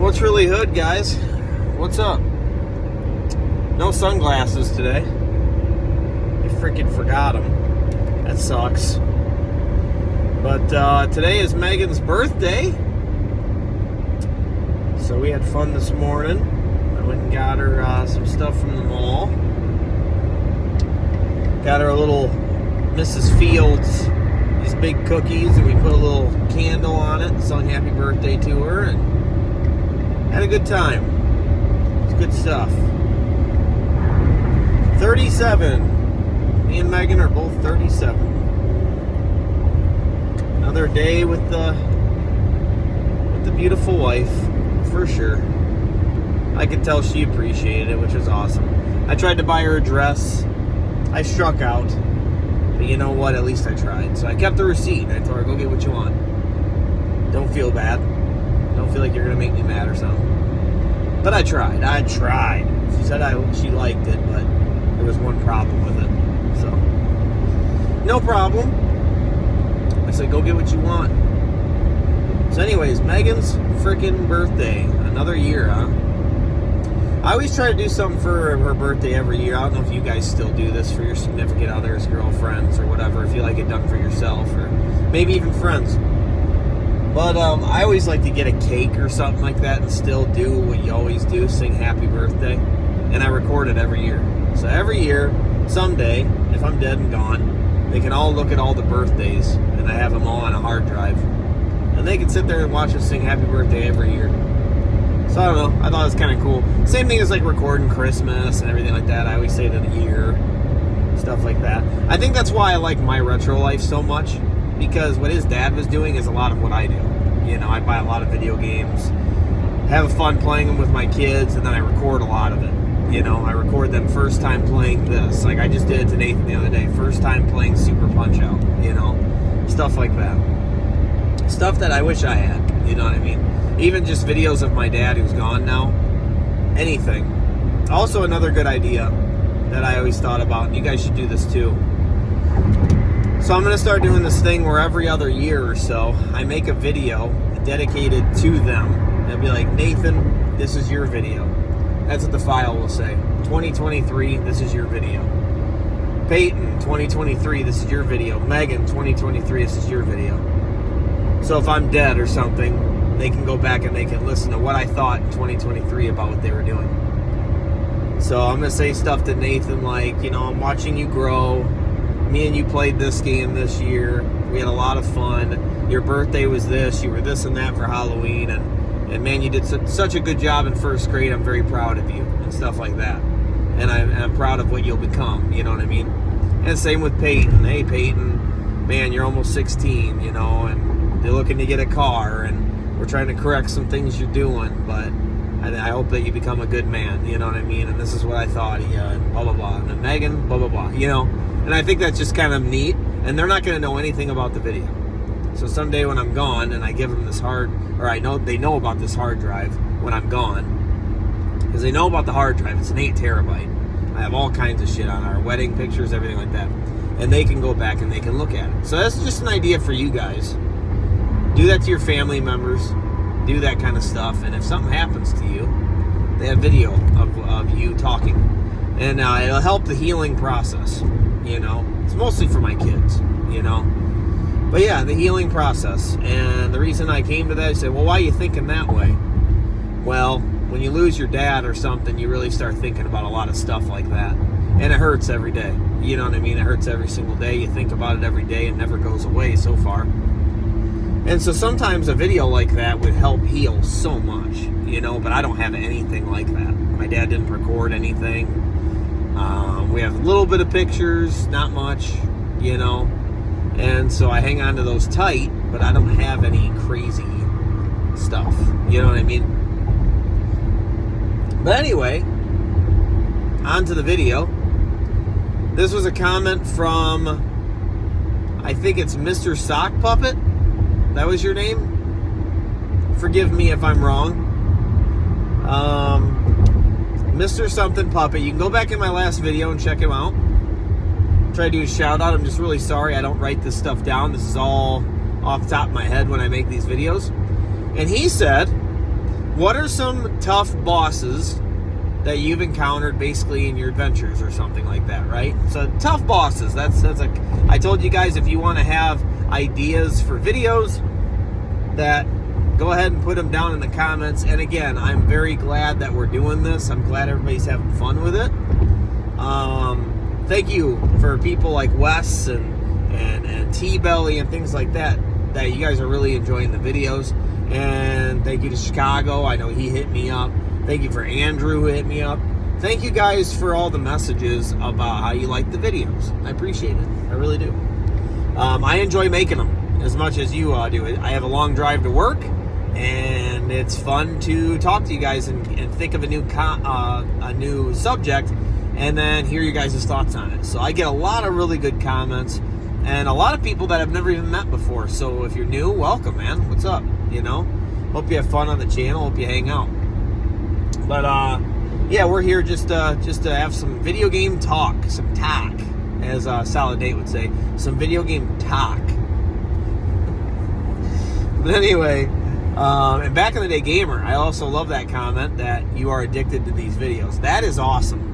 What's really hood, guys? What's up? No sunglasses today. I freaking forgot them. That sucks. But today is Megan's birthday. So we had fun this morning. I went and got her some stuff from the mall. Got her a little Mrs. Fields, these big cookies, and we put a little candle on it and sung happy birthday to her and had a good time. It's good stuff. 37. Me and Megan are both 37. Another day with the beautiful wife, for sure. I could tell she appreciated it, which was awesome. I tried to buy her a dress. I struck out. But you know what? At least I tried. So I kept the receipt. I told her, go get what you want. Don't feel bad. Don't feel like you're going to make me mad or something. But I tried. She said she liked it, but there was one problem with it. So, no problem. I said, go get what you want. So anyways, Megan's freaking birthday. Another year, huh? I always try to do something for her birthday every year. I don't know if you guys still do this for your significant others, girlfriends, or whatever, if you like it done for yourself, or maybe even friends. But I always like to get a cake or something like that and still do what you always do, sing happy birthday. And I record it every year. So every year, someday, if I'm dead and gone, they can all look at all the birthdays, and I have them all on a hard drive. And they can sit there and watch us sing happy birthday every year. So I don't know, I thought it was kind of cool. Same thing as like recording Christmas and everything like that. I always say to the year, stuff like that. I think that's why I like my retro life so much. Because what his dad was doing is a lot of what I do. You know, I buy a lot of video games, have fun playing them with my kids, and then I record a lot of it. You know, I record them first time playing this. Like I just did it to Nathan the other day. First time playing Super Punch-Out, you know, stuff like that. Stuff that I wish I had, you know what I mean? Even just videos of my dad who's gone now. Anything. Also another good idea that I always thought about, and you guys should do this too. So I'm going to start doing this thing where every other year or so, I make a video dedicated to them. It'll be like, Nathan, this is your video. That's what the file will say. 2023, this is your video. Peyton, 2023, this is your video. Megan, 2023, this is your video. So if I'm dead or something, they can go back and they can listen to what I thought in 2023 about what they were doing. So I'm going to say stuff to Nathan like, you know, I'm watching you grow. Me and you played this game this year. We had a lot of fun. Your birthday was this. You were this and that for Halloween. And man, you did such a good job in first grade. I'm very proud of you and stuff like that. And I'm proud of what you'll become. You know what I mean? And same with Peyton. Hey, Peyton, man, you're almost 16, you know, and you're looking to get a car. And we're trying to correct some things you're doing. But I hope that you become a good man. You know what I mean? And this is what I thought of you. And blah, blah, blah. And then Megan, blah, blah, blah. You know? And I think that's just kind of neat, and they're not going to know anything about the video. So someday when I'm gone and I give them this they know about this hard drive when I'm gone, because they know about the hard drive. It's an 8 terabyte. I have all kinds of shit on our wedding pictures, everything like that. And they can go back and they can look at it. So that's just an idea for you guys. Do that to your family members. Do that kind of stuff. And if something happens to you, they have video of you talking. And it'll help the healing process. You know, it's mostly for my kids, you know. But yeah, the healing process. And the reason I came to that, I said, well, why are you thinking that way? Well, when you lose your dad or something, you really start thinking about a lot of stuff like that. And it hurts every day. You know what I mean? It hurts every single day. You think about it every day. It never goes away so far. And so sometimes a video like that would help heal so much, you know, but I don't have anything like that. My dad didn't record anything. We have a little bit of pictures, not much, you know, and so I hang on to those tight, but I don't have any crazy stuff, you know what I mean? But anyway, on to the video. This was a comment from, I think it's Mr. Sock Puppet. That was your name? Forgive me if I'm wrong. Mr. Something Puppet. You can go back in my last video and check him out. Try to do a shout out. I'm just really sorry I don't write this stuff down. This is all off the top of my head when I make these videos. And he said what are some tough bosses that you've encountered basically in your adventures or something like that, right? So tough bosses, that's like, I told you guys, if you want to have ideas for videos, that go ahead and put them down in the comments. And again, I'm very glad that we're doing this. I'm glad everybody's having fun with it. Thank you for people like Wes and T-Belly and things like that you guys are really enjoying the videos. And thank you to Chicago. I know he hit me up. Thank you for Andrew who hit me up. Thank you guys for all the messages about how you like the videos. I appreciate it. I really do. I enjoy making them as much as you do. I have a long drive to work, and it's fun to talk to you guys and think of a new subject and then hear you guys' thoughts on it. So I get a lot of really good comments and a lot of people that I've never even met before. So if you're new, welcome, man. What's up? You know, hope you have fun on the channel. Hope you hang out. But yeah, we're here just to have some video game talk, some talk, as Solid Nate would say, some video game talk. But anyway, and back in the day gamer, I also love that comment that you are addicted to these videos. That is awesome.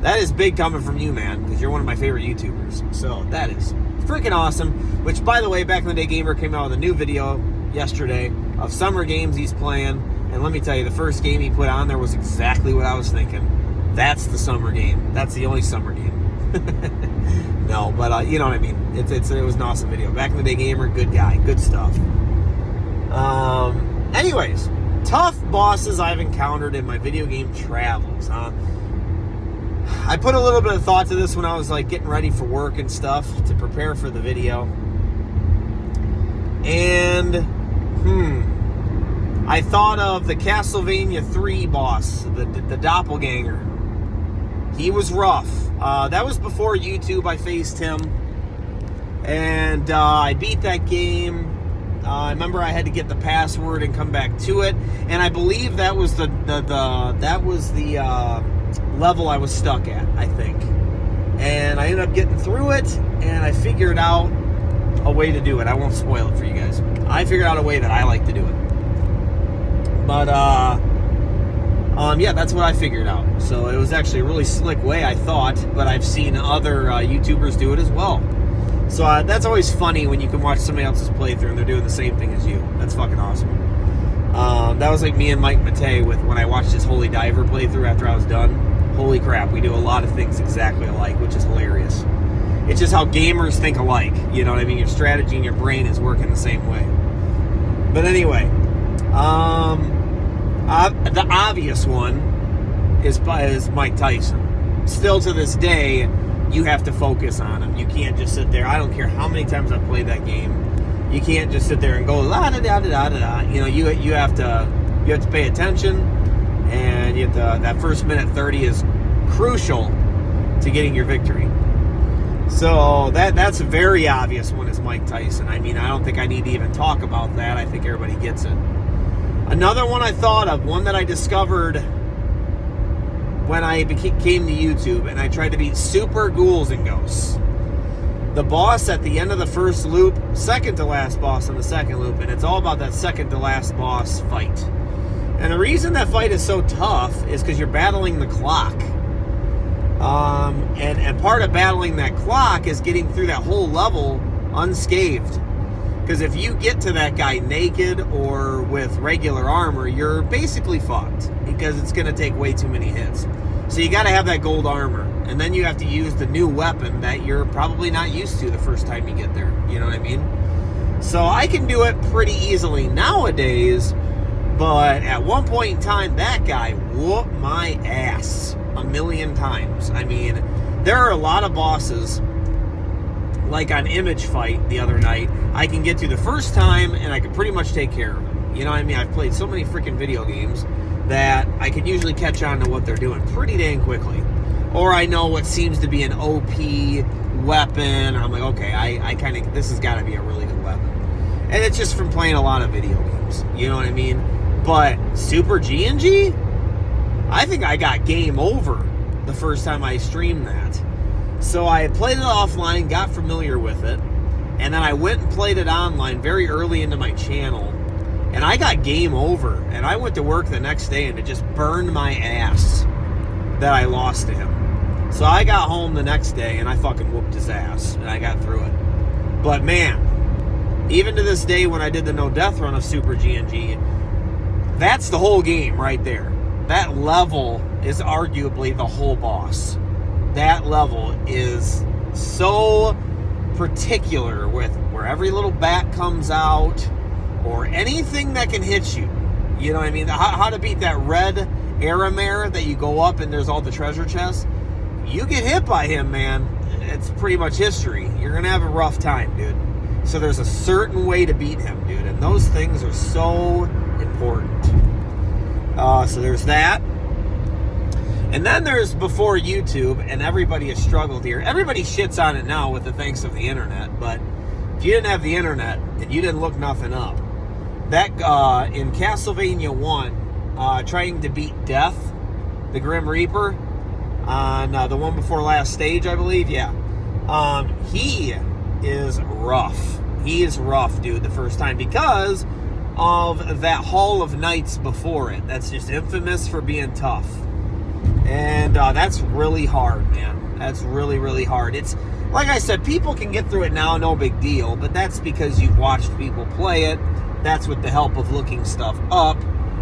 That is big coming from you, man, because you're one of my favorite YouTubers. So that is freaking awesome. Which, by the way, back in the day gamer came out with a new video yesterday of summer games he's playing. And let me tell you, the first game he put on there was exactly what I was thinking. That's the summer game. That's the only summer game. No, but you know what I mean. It was an awesome video. Back in the day gamer, good guy, good stuff. Anyways, tough bosses I've encountered in my video game travels. I put a little bit of thought to this when I was like getting ready for work and stuff to prepare for the video. And I thought of the Castlevania 3 boss, the doppelganger. He was rough. That was before YouTube. I faced him, and I beat that game. I remember I had to get the password and come back to it, and I believe that was the level I was stuck at, I think. And I ended up getting through it, and I figured out a way to do it. I won't spoil it for you guys. I figured out a way that I like to do it. But, yeah, that's what I figured out. So it was actually a really slick way, I thought, but I've seen other YouTubers do it as well. So that's always funny when you can watch somebody else's playthrough and they're doing the same thing as you. That's fucking awesome. That was like me and Mike Matei when I watched his Holy Diver playthrough after I was done. Holy crap, we do a lot of things exactly alike, which is hilarious. It's just how gamers think alike. You know what I mean? Your strategy and your brain is working the same way. But anyway, the obvious one is Mike Tyson. Still to this day, you have to focus on him. You can't just sit there. I don't care how many times I've played that game. You can't just sit there and go la da da da da da. You know, you have to pay attention, and you have to, that first minute 30 is crucial to getting your victory. So that's a very obvious one is Mike Tyson. I mean, I don't think I need to even talk about that. I think everybody gets it. Another one I thought of, one that I discovered when I came to YouTube, and I tried to beat Super Ghouls and Ghosts. The boss at the end of the first loop, second to last boss on the second loop, and it's all about that second to last boss fight. And the reason that fight is so tough is because you're battling the clock. And part of battling that clock is getting through that whole level unscathed. Because if you get to that guy naked or with regular armor, you're basically fucked. Because it's going to take way too many hits. So you got to have that gold armor. And then you have to use the new weapon that you're probably not used to the first time you get there. You know what I mean? So I can do it pretty easily nowadays. But at one point in time, that guy whooped my ass a million times. I mean, there are a lot of bosses, like on Image Fight the other night, I can get to the first time and I can pretty much take care of them. You know what I mean? I've played so many freaking video games that I can usually catch on to what they're doing pretty dang quickly. Or I know what seems to be an OP weapon. I'm like, okay, I kind of, this has got to be a really good weapon. And it's just from playing a lot of video games. You know what I mean? But Super G&G? I think I got game over the first time I streamed that. So I played it offline, got familiar with it, and then I went and played it online very early into my channel. And I got game over. And I went to work the next day and it just burned my ass that I lost to him. So I got home the next day and I fucking whooped his ass. And I got through it. But man, even to this day when I did the no death run of Super G&G, that's the whole game right there. That level is arguably the whole boss. That level is so particular with where every little bat comes out or anything that can hit you. You know what I mean? How to beat that red Aramare that you go up and there's all the treasure chests. You get hit by him, man, it's pretty much history. You're going to have a rough time, dude. So there's a certain way to beat him, dude. And those things are so important. So there's that. And then there's before YouTube, and everybody has struggled here. Everybody shits on it now with the thanks of the internet, but if you didn't have the internet and you didn't look nothing up, that in Castlevania 1, trying to beat Death, the Grim Reaper, on the one before last stage, I believe, yeah. He is rough. He is rough, dude, the first time because of that Hall of Knights before it. That's just infamous for being tough. And that's really hard, man. That's really, really hard. It's, like I said, people can get through it now, no big deal, but that's because you've watched people play it. That's with the help of looking stuff up,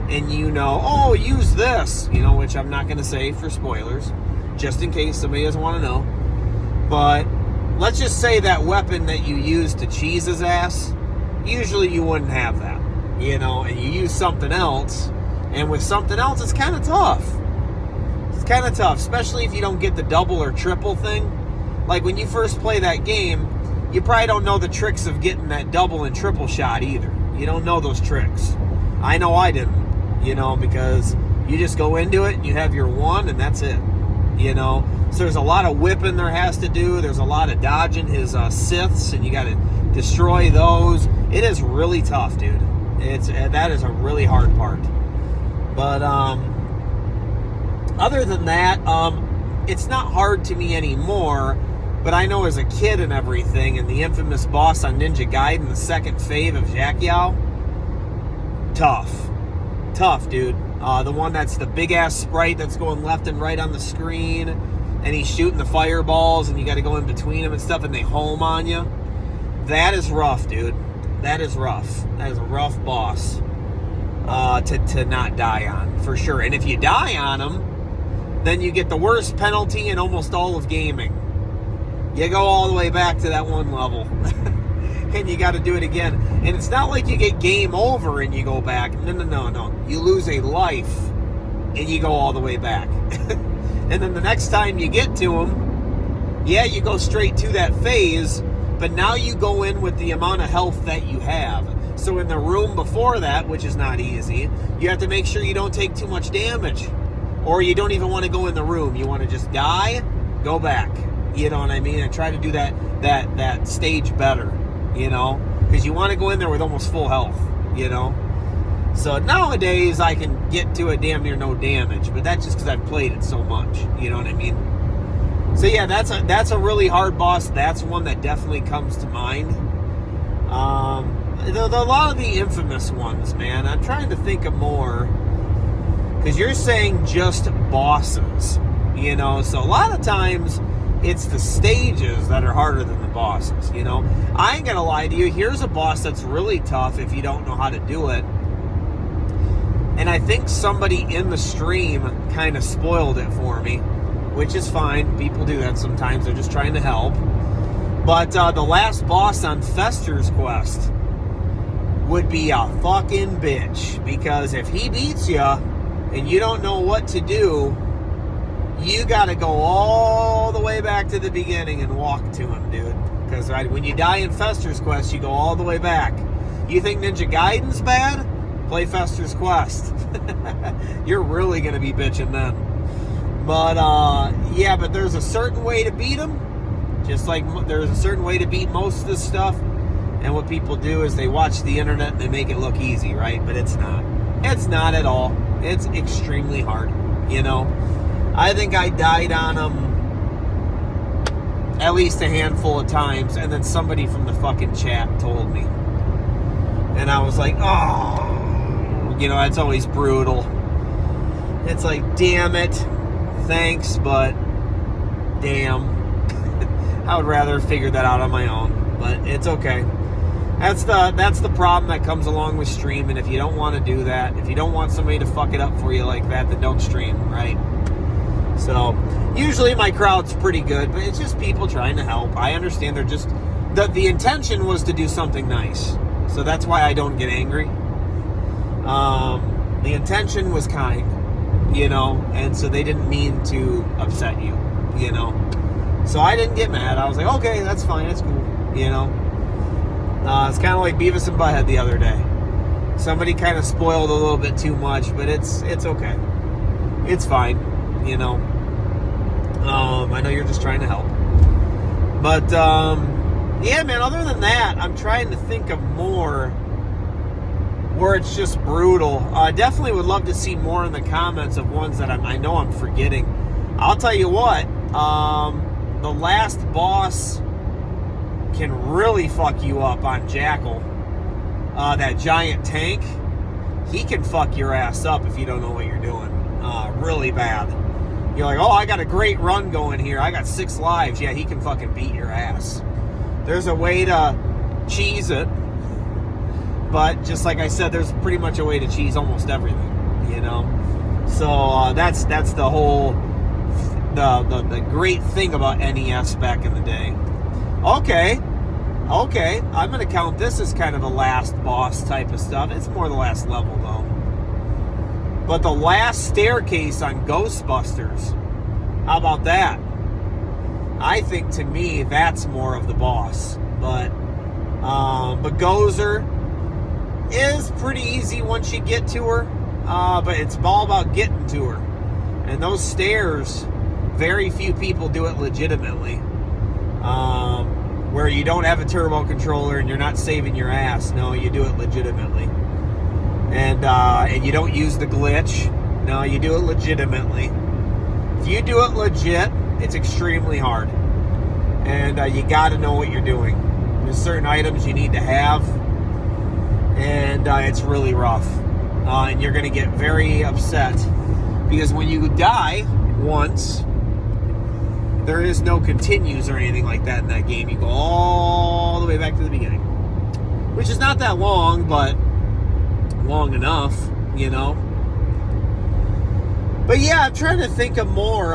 and you know, oh, use this, you know, which I'm not going to say for spoilers, just in case somebody doesn't want to know. But let's just say that weapon that you use to cheese his ass, usually you wouldn't have that, you know, and you use something else, and with something else, it's kind of tough. It's kind of tough, especially if you don't get the double or triple thing. Like when you first play that game, you probably don't know the tricks of getting that double and triple shot either. You don't know those tricks. I know I didn't, you know, because you just go into it, you have your one, and that's it, you know. So there's a lot of whipping there has to do. There's a lot of dodging his Siths, and you got to destroy those. It is really tough, dude. That is a really hard part. But other than that, it's not hard to me anymore. But I know as a kid and everything, and the infamous boss on Ninja Gaiden, the second fave of Jacquiao, tough, dude. The one that's the big ass sprite that's going left and right on the screen, and he's shooting the fireballs, and you got to go in between them and stuff, and they home on you. That is rough, dude. That is rough. That is a rough boss to not die on, for sure. And if you die on him, then you get the worst penalty in almost all of gaming. You go all the way back to that one level. And you got to do it again. And it's not like you get game over and you go back. No. You lose a life and you go all the way back. And then the next time you get to him, yeah, you go straight to that phase, but now you go in with the amount of health that you have. So in the room before that, which is not easy, you have to make sure you don't take too much damage. Or you don't even want to go in the room. You want to just die, go back. You know what I mean? And try to do that stage better, you know? Because you want to go in there with almost full health, you know? So nowadays, I can get to it damn near no damage. But that's just because I've played it so much. You know what I mean? So yeah, that's a really hard boss. That's one that definitely comes to mind. A lot of the infamous ones, man. I'm trying to think of more. Because you're saying just bosses, you know? So a lot of times, it's the stages that are harder than the bosses, you know? I ain't gonna lie to you. Here's a boss that's really tough if you don't know how to do it. And I think somebody in the stream kind of spoiled it for me, which is fine. People do that sometimes. They're just trying to help. But the last boss on Fester's Quest would be a fucking bitch. Because if he beats you and you don't know what to do, you got to go all the way back to the beginning and walk to him, dude. Because when you die in Fester's Quest, you go all the way back. You think Ninja Gaiden's bad? Play Fester's Quest. You're really going to be bitching then. But, yeah, but there's a certain way to beat him. Just like there's a certain way to beat most of this stuff. And what people do is they watch the internet and they make it look easy, right? But it's not. It's not at all. It's extremely hard, you know? I think I died on him at least a handful of times, and then somebody from the fucking chat told me. And I was like, oh, You know, that's always brutal. It's like, damn it, thanks, but damn. I would rather figure that out on my own, but it's okay. That's the problem that comes along with streaming. If you don't want to do that, if you don't want somebody to fuck it up for you like that, then don't stream, right? So, usually my crowd's pretty good, but it's just people trying to help. I understand they're just... The intention was to do something nice. So that's why I don't get angry. The intention was kind, you know, and so they didn't mean to upset you, you know. So I didn't get mad. I was like, okay, that's fine, that's cool, you know. It's kind of like Beavis and Butthead the other day. Somebody kind of spoiled a little bit too much, but it's okay. It's fine, you know. I know you're just trying to help. But, yeah, man, other than that, I'm trying to think of more where it's just brutal. I definitely would love to see more in the comments of ones that I know I'm forgetting. I'll tell you what, the last boss can really fuck you up on Jackal. That giant tank, he can fuck your ass up if you don't know what you're doing. Really bad. You're like, oh, I got a great run going here. I got 6 lives. Yeah, he can fucking beat your ass. There's a way to cheese it. But just like I said, there's pretty much a way to cheese almost everything, you know. So that's the whole the great thing about NES back in the day. Okay, I'm gonna count this as kind of a last boss type of stuff. It's more the last level though. But the last staircase on Ghostbusters, how about that? I think to me that's more of the boss. But Gozer is pretty easy once you get to her, but it's all about getting to her. And those stairs, very few people do it legitimately, where you don't have a turbo controller and you're not saving your ass. No, you do it legitimately. And you don't use the glitch. No, you do it legitimately. If you do it legit, it's extremely hard. And you got to know what you're doing. There's certain items you need to have. And it's really rough. And you're going to get very upset. Because when you die once, there is no continues or anything like that in that game. You go all the way back to the beginning. Which is not that long, but long enough, you know. But yeah, I'm trying to think of more.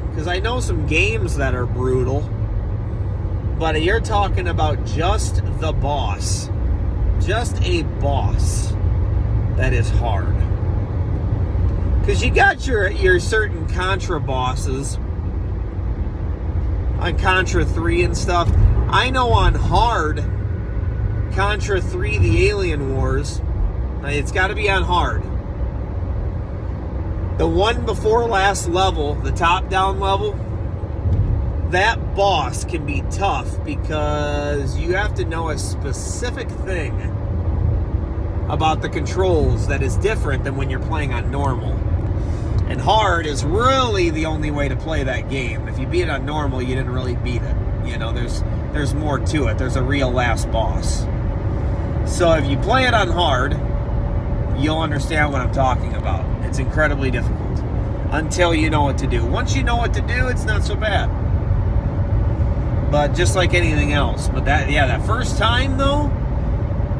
Because I know some games that are brutal. But you're talking about just the boss. Just a boss that is hard. Because you got your certain Contra bosses on Contra 3 and stuff. I know on hard, Contra 3 The Alien Wars, it's got to be on hard. The one before last level, the top-down level, that boss can be tough because you have to know a specific thing about the controls that is different than when you're playing on normal. And hard is really the only way to play that game. If you beat it on normal, you didn't really beat it. You know, there's more to it. There's a real last boss. So if you play it on hard, you'll understand what I'm talking about. It's incredibly difficult until you know what to do. Once you know what to do, it's not so bad. But just like anything else. But that first time though,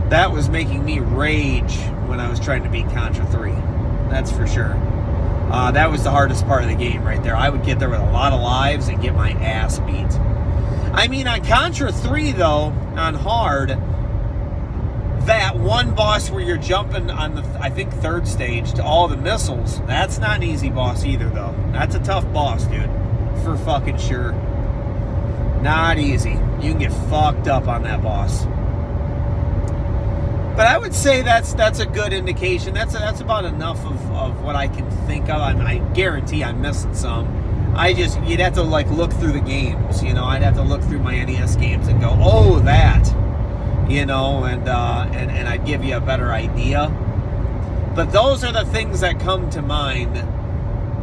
that was making me rage when I was trying to beat Contra 3. That's for sure. That was the hardest part of the game right there. I would get there with a lot of lives and get my ass beat. I mean, on Contra 3 though, on hard, that one boss where you're jumping on the, I think, 3rd stage to all the missiles, that's not an easy boss either though. That's a tough boss, dude. For fucking sure. Not easy. You can get fucked up on that boss. But I would say that's a good indication. That's about enough of what I can think of. I guarantee I'm missing some. You'd have to like look through the games, you know. I'd have to look through my NES games and go, oh, that, you know, and I'd give you a better idea. But those are the things that come to mind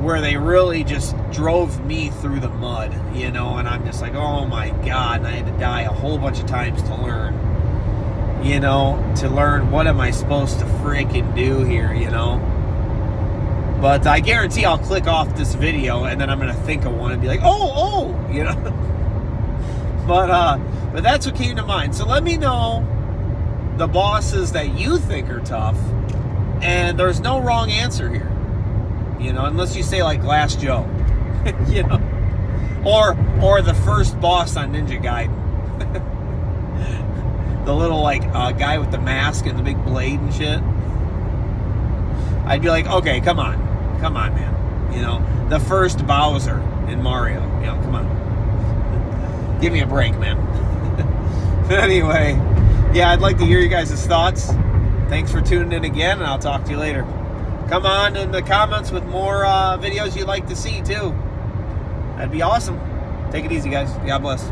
where they really just drove me through the mud, you know, and I'm just like, oh my God, and I had to die a whole bunch of times to learn. you know, to learn what am I supposed to freaking do here, you know. But I guarantee I'll click off this video and then I'm going to think of one and be like, oh, you know. But that's what came to mind. So let me know the bosses that you think are tough. And there's no wrong answer here, you know, unless you say like Glass Joe, you know, or the first boss on Ninja Gaiden. The little like guy with the mask and the big blade and shit. I'd be like, okay, come on, man. You know, the first Bowser in Mario. You know, come on, give me a break, man. But anyway, yeah, I'd like to hear you guys' thoughts. Thanks for tuning in again, and I'll talk to you later. Come on in the comments with more videos you'd like to see too. That'd be awesome. Take it easy, guys. God bless.